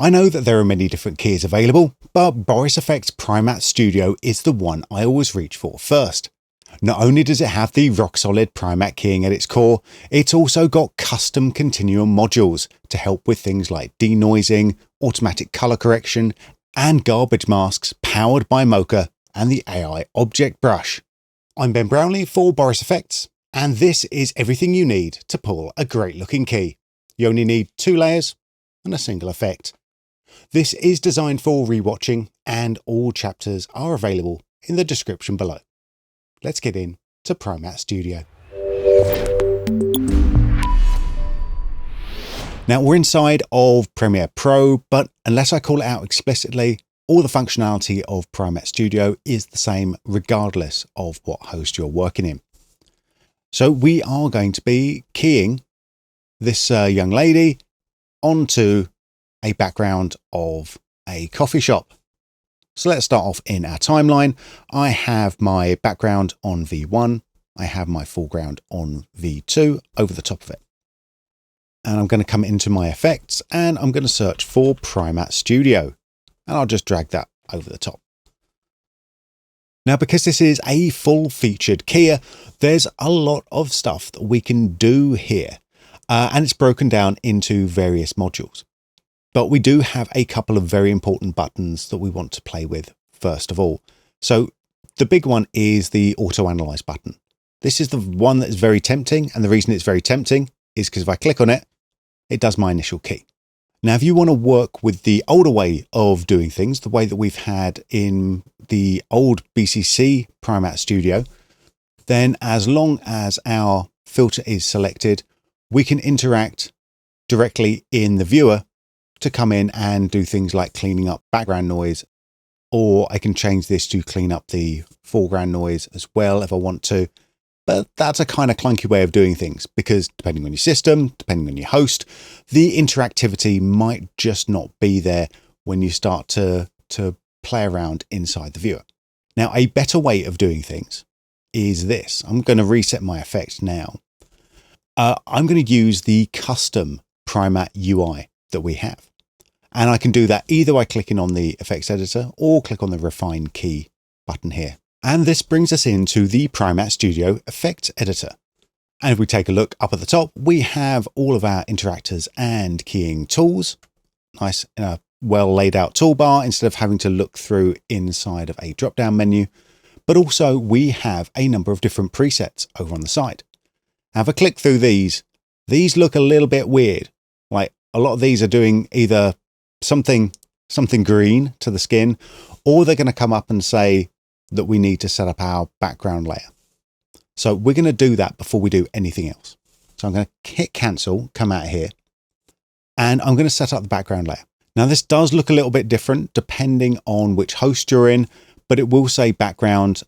I know that there are many different keys available, but Boris FX Primatte Studio is the one I always reach for first. Not only does it have the rock-solid Primatte keying at its core, it's also got custom Continuum modules to help with things like denoising, automatic color correction, and garbage masks powered by Mocha and the AI object brush. I'm Brownlee for Boris FX, and this is everything you need to pull a great looking key. You only need 2 layers and a single effect. This is designed for rewatching, and all chapters are available in the description below. Let's get in to Primatte Studio. Now we're inside of Premiere Pro, but unless I call it out explicitly, all the functionality of Primatte Studio is the same regardless of what host you're working in. So we are going to be keying this young lady onto a background of a coffee shop. So let's start off in our timeline. I have my background on V1. I have my foreground on V2 over the top of it. And I'm going to come into my effects and I'm going to search for Primatte Studio. And I'll just drag that over the top. Now, because this is a full featured keyer, there's a lot of stuff that we can do here. And it's broken down into various modules. But we do have a couple of very important buttons that we want to play with first of all. So the big one is the auto analyze button. This is the one that is very tempting. And the reason it's very tempting is because if I click on it, it does my initial key. Now, if you want to work with the older way of doing things, the way that we've had in the old BCC Primatte Studio, then as long as our filter is selected, we can interact directly in the viewer to come in and do things like cleaning up background noise, or I can change this to clean up the foreground noise as well if I want to. But that's a kind of clunky way of doing things because depending on your system, depending on your host, the interactivity might just not be there when you start to play around inside the viewer. Now, a better way of doing things is this. I'm going to reset my effects now. I'm going to use the custom Primatte UI that we have. And I can do that either by clicking on the effects editor or click on the refine key button here. And this brings us into the Primatte Studio effects editor. And if we take a look up at the top, we have all of our interactors and keying tools. Nice in a well laid out toolbar instead of having to look through inside of a drop down menu. But also we have a number of different presets over on the side. Now, if I click through these look a little bit weird. Like a lot of these are doing either something green to the skin, or they're going to come up and say that we need to set up our background layer. So we're going to do that before we do anything else. So I'm going to hit cancel, come out here, and I'm going to set up the background layer. Now this does look a little bit different depending on which host you're in, but it will say background.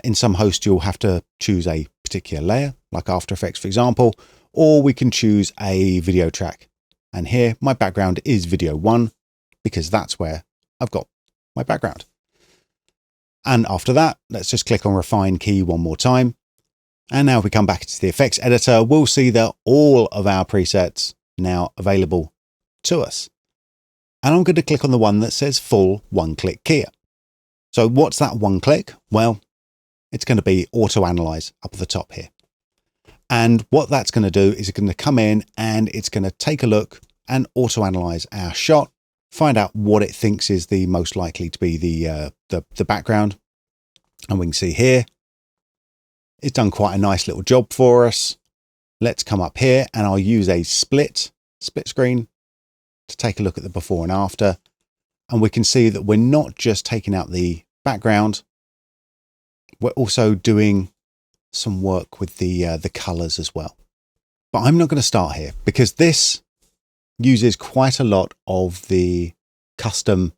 In some hosts, you'll have to choose a particular layer, like After Effects, for example, or we can choose a video track. And here my background is video 1 because that's where I've got my background. And after that, let's just click on refine key one more time. And now if we come back to the effects editor, we'll see that all of our presets now available to us. And I'm going to click on the one that says full one-click keyer. So what's that one click? Well, it's going to be auto analyze up at the top here. And what that's going to do is it's going to come in and it's going to take a look and auto analyze our shot, find out what it thinks is the most likely to be the background. And we can see here, it's done quite a nice little job for us. Let's come up here and I'll use a split screen to take a look at the before and after. And we can see that we're not just taking out the background, we're also doing some work with the colors as well. But I'm not going to start here because this uses quite a lot of the custom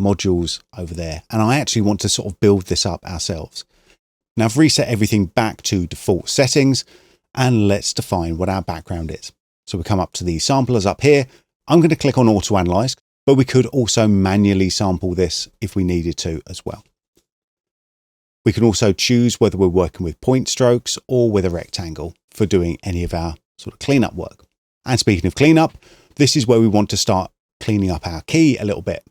modules over there. And I actually want to sort of build this up ourselves. Now I've reset everything back to default settings and let's define what our background is. So we come up to the samplers up here. I'm going to click on auto analyze, but we could also manually sample this if we needed to as well. We can also choose whether we're working with point strokes or with a rectangle for doing any of our sort of cleanup work. And speaking of cleanup, this is where we want to start cleaning up our key a little bit.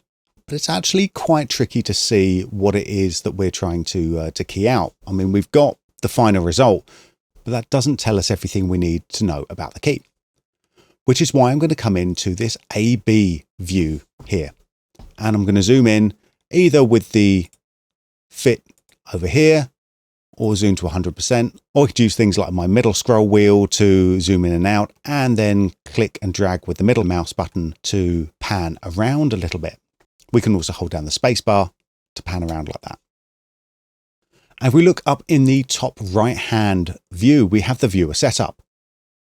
But it's actually quite tricky to see what it is that we're trying to key out. I mean, we've got the final result, but that doesn't tell us everything we need to know about the key. Which is why I'm going to come into this A/B view here. And I'm going to zoom in either with the fit over here or zoom to 100%, or I could use things like my middle scroll wheel to zoom in and out, and then click and drag with the middle mouse button to pan around a little bit. We can also hold down the space bar to pan around like that. And if we look up in the top right hand view, we have the viewer setup.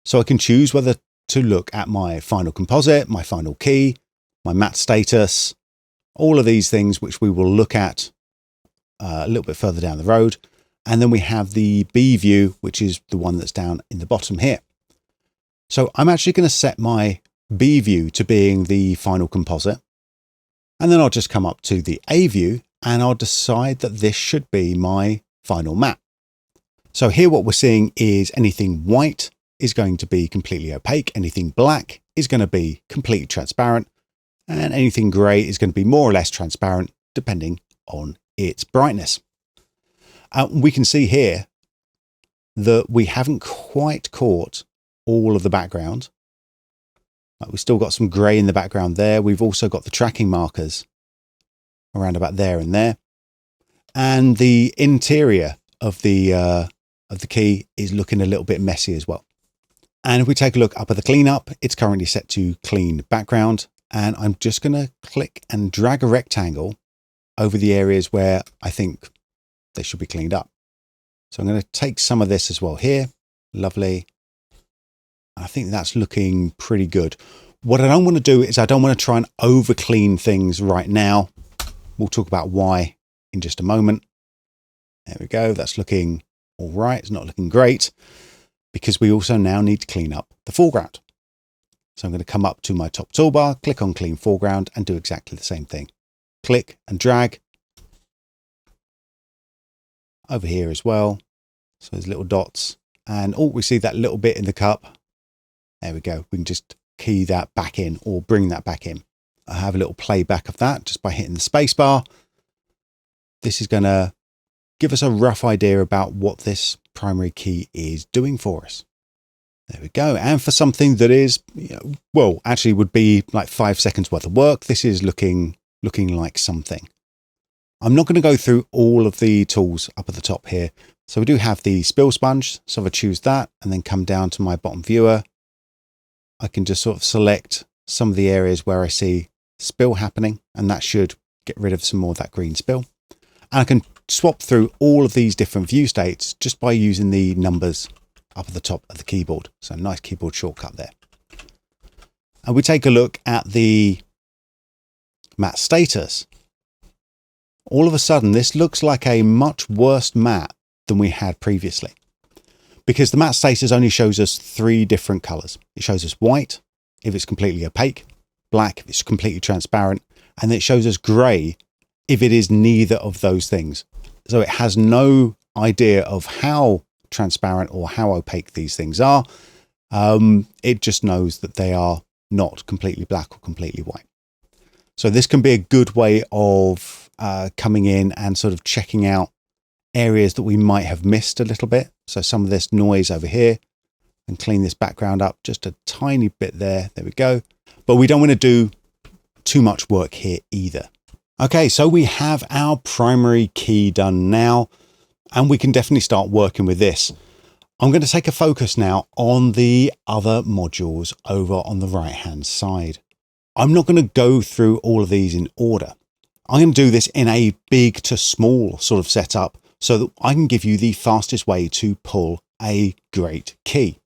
So I can choose whether to look at my final composite, my final key, my matte status, all of these things which we will look at a little bit further down the road. And then we have the B view, which is the one that's down in the bottom here. So I'm actually going to set my B view to being the final composite. And then I'll just come up to the A view and I'll decide that this should be my final matte. So here what we're seeing is anything white is going to be completely opaque. Anything black is going to be completely transparent. And anything grey is going to be more or less transparent depending on its brightness. We can see here that we haven't quite caught all of the background. We've still got some grey in the background there. We've also got the tracking markers around about there and there. And the interior of the key is looking a little bit messy as well. And if we take a look up at the cleanup, it's currently set to clean background. And I'm just going to click and drag a rectangle over the areas where I think they should be cleaned up. So I'm going to take some of this as well here. Lovely. I think that's looking pretty good. What I don't want to do is I don't want to try and over clean things right now. We'll talk about why in just a moment. There we go. That's looking all right. It's not looking great because we also now need to clean up the foreground. So I'm going to come up to my top toolbar, click on clean foreground and do exactly the same thing. Click and drag over here as well. So there's little dots and we see that little bit in the cup. There we go. We can just key that back in or bring that back in. I have a little playback of that just by hitting the space bar. This is going to give us a rough idea about what this primary key is doing for us. There we go. And for something that is, well, actually would be like 5 seconds worth of work, this is looking like something. I'm not going to go through all of the tools up at the top here. So we do have the spill sponge. So if I choose that and then come down to my bottom viewer, I can just sort of select some of the areas where I see spill happening, and that should get rid of some more of that green spill. And I can swap through all of these different view states just by using the numbers up at the top of the keyboard. So nice keyboard shortcut there. And we take a look at the matte status. All of a sudden, this looks like a much worse matte than we had previously, because the matte status only shows us 3 different colors. It shows us white if it's completely opaque, black if it's completely transparent, and it shows us gray if it is neither of those things. So it has no idea of how transparent or how opaque these things are. It just knows that they are not completely black or completely white. So this can be a good way of coming in and sort of checking out areas that we might have missed a little bit. So some of this noise over here, and clean this background up just a tiny bit there. There we go. But we don't want to do too much work here either. Okay, so we have our primary key done now, and we can definitely start working with this. I'm going to take a focus now on the other modules over on the right hand side. I'm not going to go through all of these in order. I'm going to do this in a big to small sort of setup so that I can give you the fastest way to pull a great key.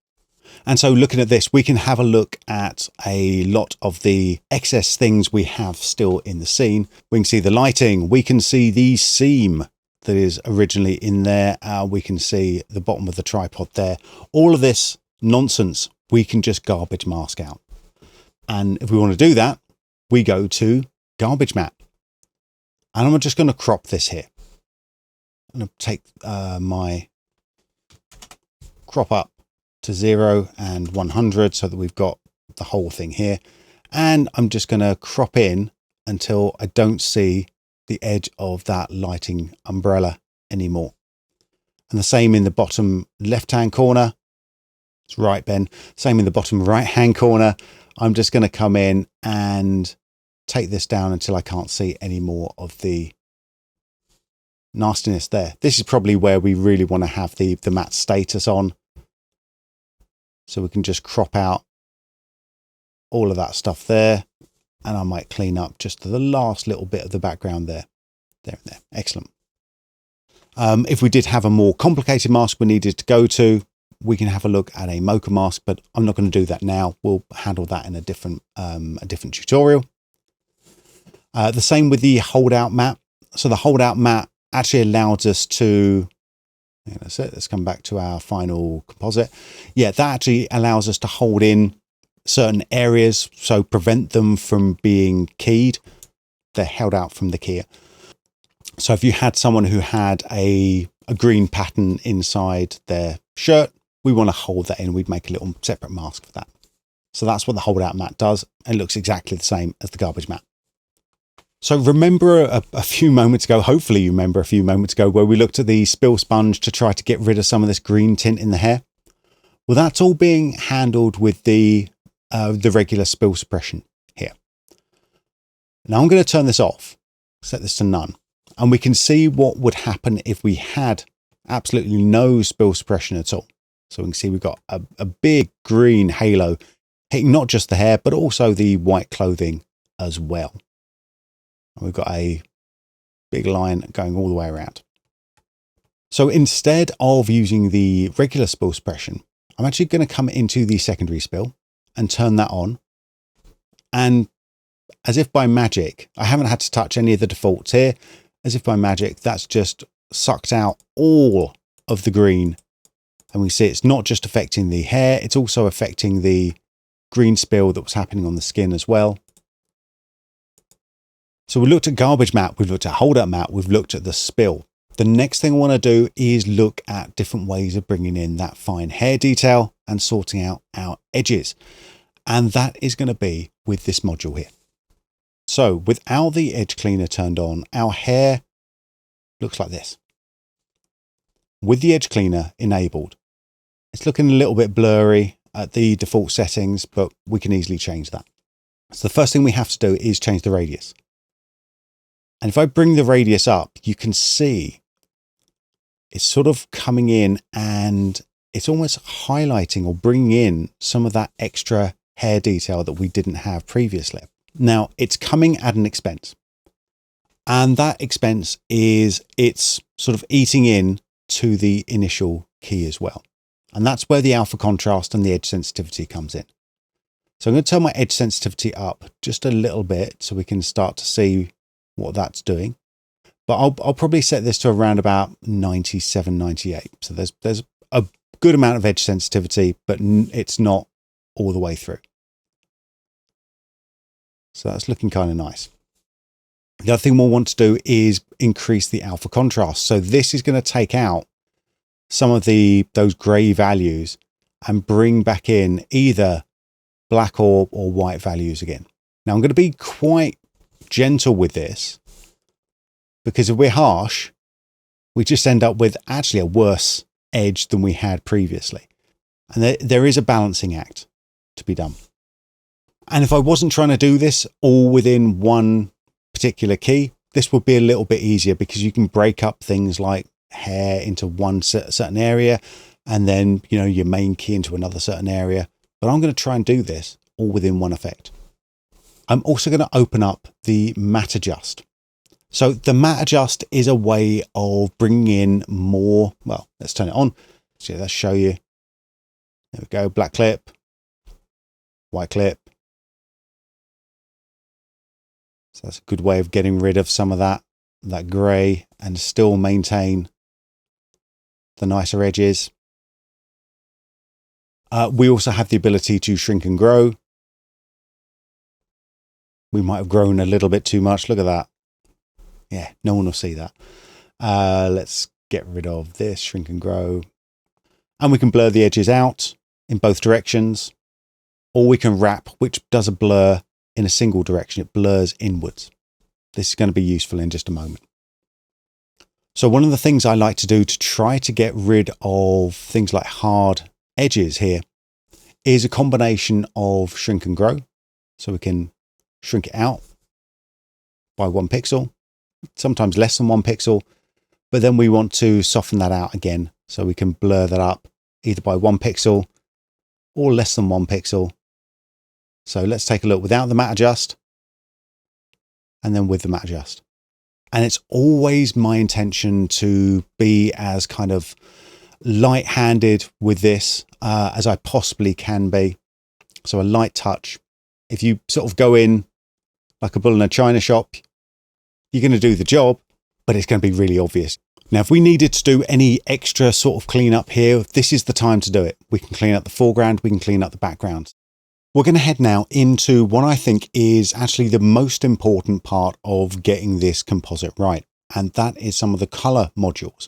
And so looking at this, we can have a look at a lot of the excess things we have still in the scene. We can see the lighting, we can see the seam that is originally in there. We can see the bottom of the tripod there. All of this nonsense, we can just garbage mask out. And if we want to do that, we go to garbage matte. And I'm just going to crop this here. I'm going to take my crop up to 0 and 100 so that we've got the whole thing here. And I'm just going to crop in until I don't see the edge of that lighting umbrella anymore. And the same in the bottom left-hand corner. It's right, Ben. Same in the bottom right-hand corner. I'm just going to come in and take this down until I can't see any more of the nastiness there. This is probably where we really want to have the matte status on. So we can just crop out all of that stuff there. And I might clean up just the last little bit of the background there. There and there. Excellent. If we did have a more complicated mask we needed to go to, we can have a look at a Mocha mask, but I'm not going to do that now. We'll handle that in a different tutorial. The same with the Holdout matte. So the Holdout matte actually allows us to, yeah, that's it. Let's come back to our final composite. Yeah, that actually allows us to hold in certain areas, so prevent them from being keyed. They're held out from the keyer. So if you had someone who had a green pattern inside their shirt, we want to hold that in. We'd make a little separate mask for that. So that's what the Holdout matte does. It looks exactly the same as the garbage matte. So remember a few moments ago, hopefully you remember a few moments ago, where we looked at the spill sponge to try to get rid of some of this green tint in the hair. Well, that's all being handled with the regular spill suppression here. Now I'm going to turn this off, set this to none, and we can see what would happen if we had absolutely no spill suppression at all. So we can see we've got a big green halo hitting not just the hair, but also the white clothing as well. We've got a big line going all the way around. So instead of using the regular spill suppression, I'm actually going to come into the secondary spill and turn that on. And as if by magic, I haven't had to touch any of the defaults here. As if by magic, that's just sucked out all of the green. And we see it's not just affecting the hair, it's also affecting the green spill that was happening on the skin as well. So we looked at garbage matte, we've looked at Holdout matte, we've looked at the spill. The next thing I want to do is look at different ways of bringing in that fine hair detail and sorting out our edges. And that is going to be with this module here. So without the edge cleaner turned on, our hair looks like this. With the edge cleaner enabled, it's looking a little bit blurry at the default settings, but we can easily change that. So the first thing we have to do is change the radius. And if I bring the radius up, you can see it's sort of coming in and it's almost highlighting or bringing in some of that extra hair detail that we didn't have previously. Now it's coming at an expense, and that expense is it's sort of eating in to the initial key as well. And that's where the alpha contrast and the edge sensitivity comes in. So I'm going to turn my edge sensitivity up just a little bit so we can start to see what that's doing. But I'll probably set this to around about 97, 98. So there's a good amount of edge sensitivity, but it's not all the way through. So that's looking kind of nice. The other thing we'll want to do is increase the alpha contrast. So this is going to take out some of those gray values and bring back in either black or white values again. Now I'm going to be quite gentle with this, because if we're harsh, we just end up with actually a worse edge than we had previously. And there is a balancing act to be done. And if I wasn't trying to do this all within one particular key, this would be a little bit easier, because you can break up things like hair into one certain area and then, you know, your main key into another certain area. But I'm going to try and do this all within one effect. I'm also going to open up the matte adjust. So the matte adjust is a way of bringing in more, well, let's turn it on. So let's show you. There we go. Black clip, white clip. So that's a good way of getting rid of some of that gray and still maintain the nicer edges. We also have the ability to shrink and grow. We might have grown a little bit too much. Look at that. Yeah, no one will see that. Let's get rid of this, shrink and grow. And we can blur the edges out in both directions, or we can wrap, which does a blur in a single direction. It blurs inwards. This is going to be useful in just a moment. So one of the things I like to do to try to get rid of things like hard edges here is a combination of shrink and grow. So we can shrink it out by 1 pixel, sometimes less than 1 pixel, but then we want to soften that out again. So we can blur that up either by 1 pixel or less than 1 pixel. So let's take a look without the matte adjust and then with the matte adjust. And it's always my intention to be as kind of light-handed with this as I possibly can be. So a light touch. If you sort of go in like a bull in a china shop, you're going to do the job, but it's going to be really obvious. Now, if we needed to do any extra sort of cleanup here, this is the time to do it. We can clean up the foreground, we can clean up the background. We're going to head now into what I think is actually the most important part of getting this composite right. And that is some of the color modules,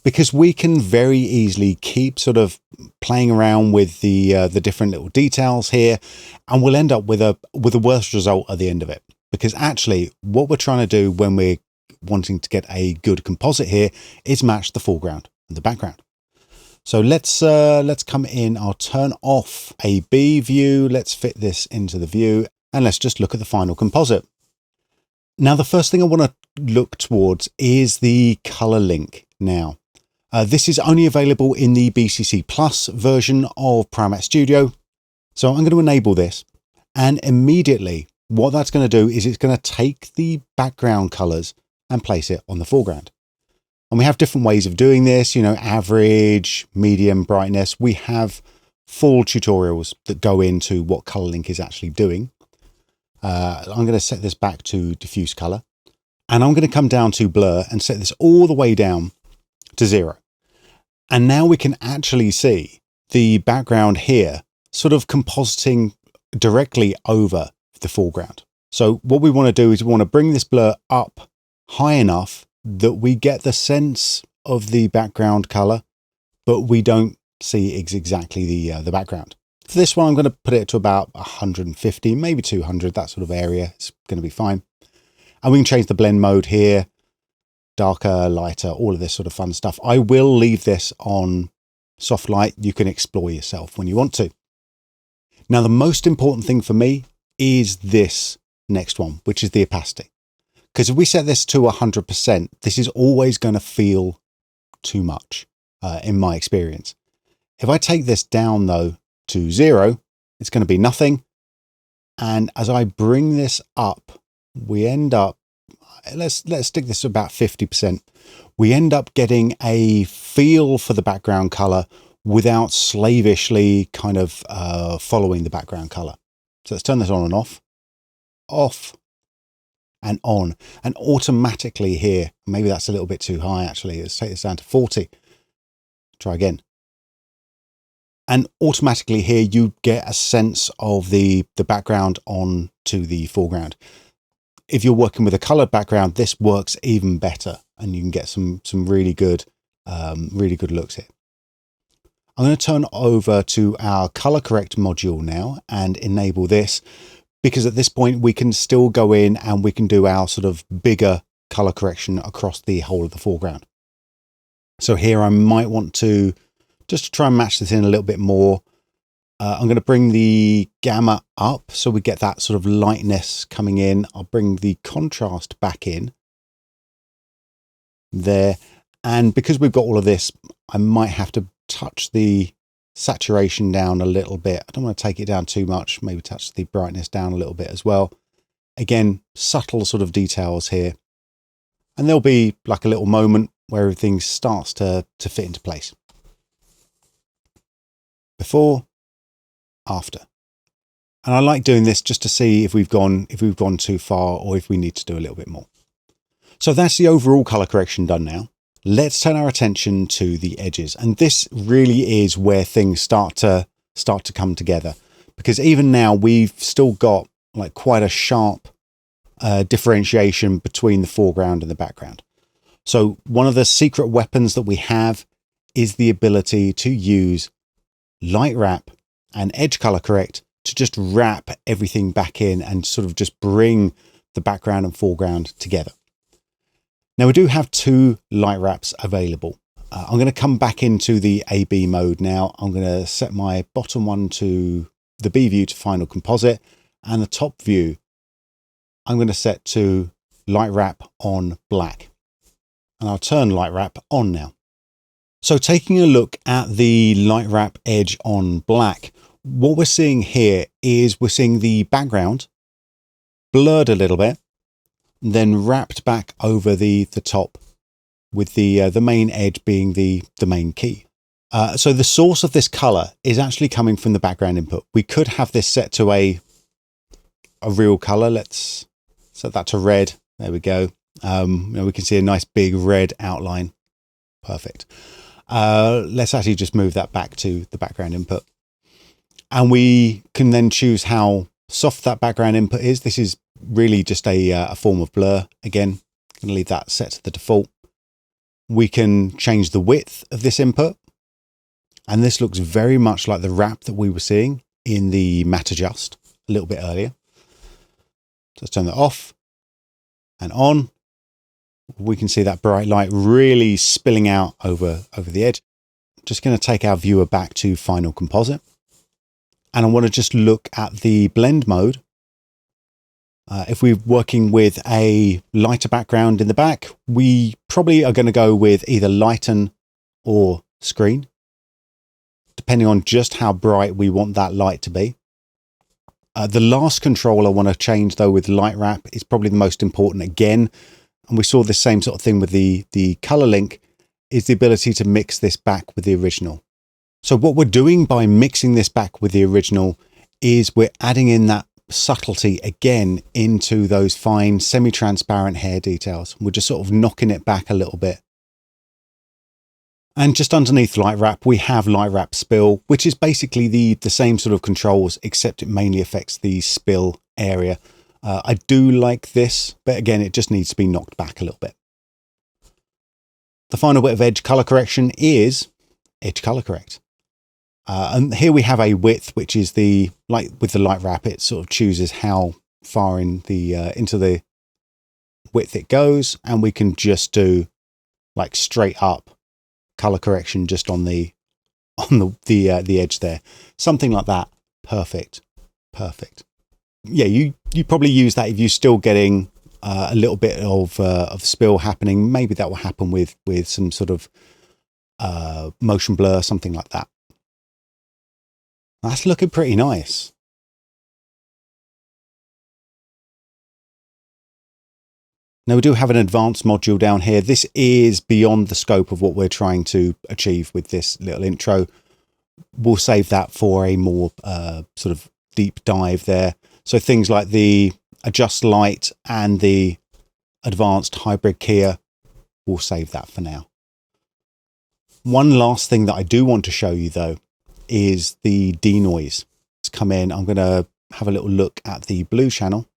because we can very easily keep sort of playing around with the different little details here, and we'll end up with a worse result at the end of it. Because actually what we're trying to do when we're wanting to get a good composite here is match the foreground and the background. So let's come in. I'll turn off a B view. Let's fit this into the view and let's just look at the final composite. Now, the first thing I want to look towards is the color link. Now, this is only available in the BCC Plus version of Primatte Studio. So I'm going to enable this, and immediately what that's going to do is it's going to take the background colors and place it on the foreground. And we have different ways of doing this, you know, average, medium, brightness. We have full tutorials that go into what color link is actually doing. I'm going to set this back to diffuse color, and I'm going to come down to blur and set this all the way down to 0. And now we can actually see the background here sort of compositing directly over the foreground. So what we want to do is we want to bring this blur up high enough that we get the sense of the background color, but we don't see exactly the background. For this one, I'm going to put it to about 150, maybe 200, that sort of area. It's going to be fine. And we can change the blend mode here, darker, lighter, all of this sort of fun stuff. I will leave this on soft light. You can explore yourself when you want to. Now, the most important thing for me is this next one, which is the opacity. Because if we set this to 100%, this is always going to feel too much in my experience. If I take this down though to 0, it's going to be nothing. And as I bring this up, we end up, let's stick this to about 50%. We end up getting a feel for the background color without slavishly kind of following the background color. So let's turn this on and off, and on, and automatically here, maybe that's a little bit too high actually. Let's take this down to 40. Try again. And automatically here you get a sense of the background on to the foreground. If you're working with a colored background, this works even better, and you can get some really good looks here. I'm going to turn over to our color correct module now and enable this, because at this point we can still go in and we can do our sort of bigger color correction across the whole of the foreground. So here I might want to just try and match this in a little bit more. I'm going to bring the gamma up so we get that sort of lightness coming in. I'll bring the contrast back in there. And because we've got all of this, I might have to touch the saturation down a little bit. I don't want to take it down too much, maybe touch the brightness down a little bit as well. Again, subtle sort of details here. And there'll be like a little moment where everything starts to fit into place. Before, after. And I like doing this just to see if we've gone too far or if we need to do a little bit more. So that's the overall color correction done now. Let's turn our attention to the edges. And this really is where things start to come together, because even now we've still got like quite a sharp differentiation between the foreground and the background. So one of the secret weapons that we have is the ability to use light wrap and edge color correct to just wrap everything back in and sort of just bring the background and foreground together. Now we do have 2 light wraps available. I'm going to come back into the AB mode now. I'm going to set my bottom one to the B view to final composite, and the top view I'm going to set to light wrap on black. And I'll turn light wrap on now. So taking a look at the light wrap edge on black, what we're seeing here is we're seeing the background blurred a little bit, then wrapped back over the top, with the main edge being the main key. So the source of this color is actually coming from the background input. We could have this set to a real color. Let's set that to red. There we go. We can see a nice big red outline. Perfect. Let's actually just move that back to the background input. And we can then choose how soft that background input is. This is really just a form of blur. Again, I'm going to leave that set to the default. We can change the width of this input. And this looks very much like the wrap that we were seeing in the matte adjust a little bit earlier. So let's turn that off and on. We can see that bright light really spilling out over the edge. Just going to take our viewer back to final composite. And I want to just look at the blend mode. If we're working with a lighter background in the back, we probably are going to go with either lighten or screen, depending on just how bright we want that light to be. The last control I want to change though with light wrap is probably the most important again. And we saw the same sort of thing with the color link, is the ability to mix this back with the original. So what we're doing by mixing this back with the original is we're adding in that subtlety again into those fine semi-transparent hair details. We're just sort of knocking it back a little bit. And just underneath light wrap, we have light wrap spill, which is basically the same sort of controls, except it mainly affects the spill area. I do like this, but again, it just needs to be knocked back a little bit. The final bit of edge color correction is edge color correct. And here we have a width, which is like with the light wrap, it sort of chooses how far in into the width it goes. And we can just do like straight up color correction just on the edge there. Something like that. Perfect. Perfect. Yeah, you probably use that if you're still getting a little bit of spill happening. Maybe that will happen with some sort of motion blur, something like that. That's looking pretty nice. Now we do have an advanced module down here. This is beyond the scope of what we're trying to achieve with this little intro. We'll save that for a more sort of deep dive there. So things like the adjust light and the advanced hybrid keyer, we'll save that for now. One last thing that I do want to show you though is the denoise. Let's come in. I'm going to have a little look at the blue channel,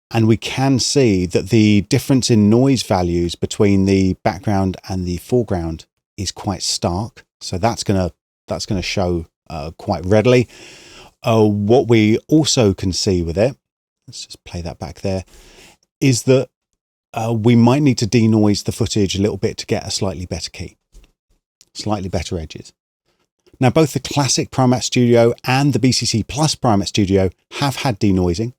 and we can see that the difference in noise values between the background and the foreground is quite stark. So that's going to show quite readily. What we also can see with it, let's just play that back there, is that we might need to denoise the footage a little bit to get a slightly better key, slightly better edges. Now, both the classic Primatte Studio and the BCC Plus Primatte Studio have had denoising.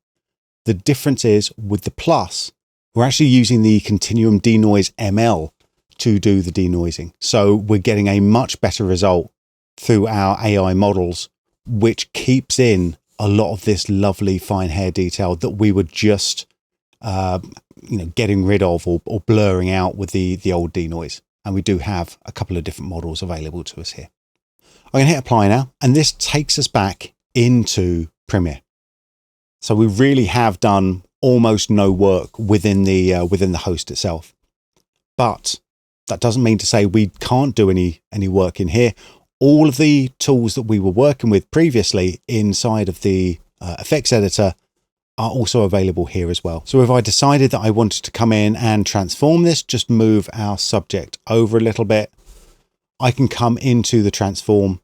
The difference is with the Plus, we're actually using the Continuum Denoise ML to do the denoising. So we're getting a much better result through our AI models, which keeps in a lot of this lovely fine hair detail that we were just getting rid of or blurring out with the old denoise. And we do have a couple of different models available to us here. I'm going to hit apply now, and this takes us back into Premiere. So we really have done almost no work within the host itself. But that doesn't mean to say we can't do any work in here. All of the tools that we were working with previously inside of the effects editor are also available here as well. So if I decided that I wanted to come in and transform this, just move our subject over a little bit, I can come into the transform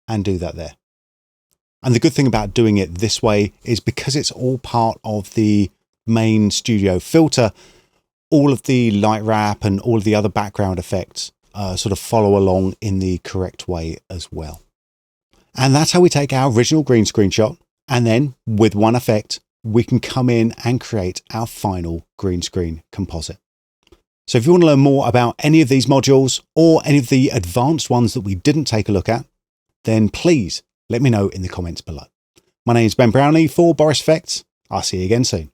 and do that there. And the good thing about doing it this way is because it's all part of the main studio filter, all of the light wrap and all of the other background effects sort of follow along in the correct way as well. And that's how we take our original green screen shot. And then with one effect, we can come in and create our final green screen composite. So if you want to learn more about any of these modules or any of the advanced ones that we didn't take a look at, then please let me know in the comments below. My name is Ben Brownlee for Boris FX. I'll see you again soon.